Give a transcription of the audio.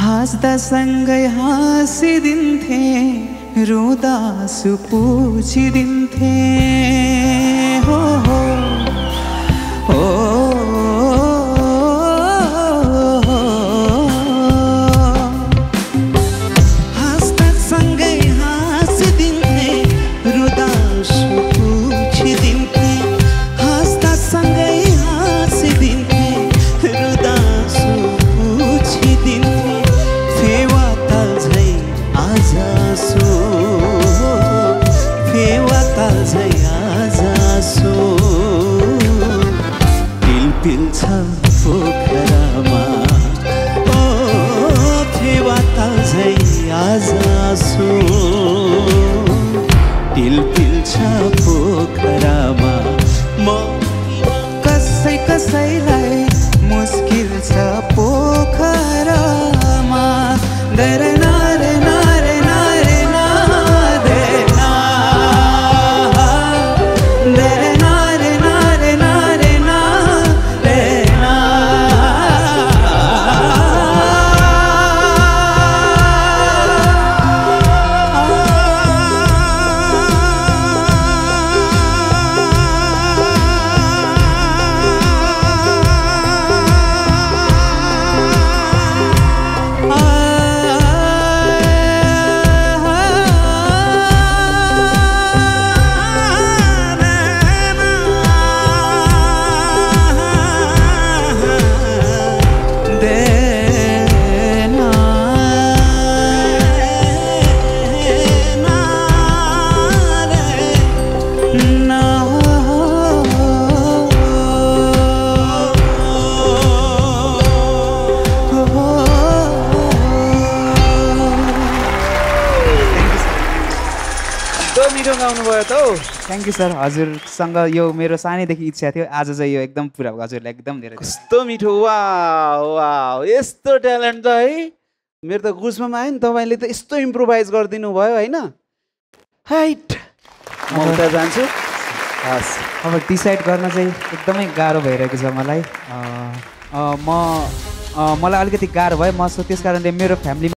हाँस्दा सँगै हाँसिदिन्थे, रुँदा आँसु पुछिदिन्थे। हो हो हो हाँस्दा सँगै हाँसिदिन्थे, रुँदा आँसु पुछिदिन्थे। हाँस्दा सँगै हाँसिदिन्थे, रुँदा आँसु पुछिदिन्थे। फेवा ताल्झै आज आँसु, फेवा ताल्झै आज आँसु। पिलपिल छ पोखरामा, ओ फेवा ताल्झै आज आँसु। पिलपिल छ पोखरामा, म कसै कसैलाई मुस्किल छ पोखरामा। दरे नारे नारे नारे ना दे ना, दरे नारे नारे नारे ना दे ना। मिठो गाउनुभयो त हौ। Thank you sir. हजुरसँग यो मेरो सानैदेखि इच्छा थियो, आज चाहिँ यो एकदम पुरा भयो। हजुरलाई एकदम धेरै कस्तो मिठो। वाह वाह, यस्तो ट्यालेन्ट त है मेरो त गुस्मा आयो नि। तपाईँले त यस्तो इम्प्रोभाइज गरिदिनु भयो होइन। हाइट म उता जान्छु। हस्, अब डिसाइड गर्न चाहिँ एकदमै गाह्रो भइरहेको छ मलाई। मलाई अलिकति गाह्रो भयो। म त्यस कारणले मेरो फ्यामिली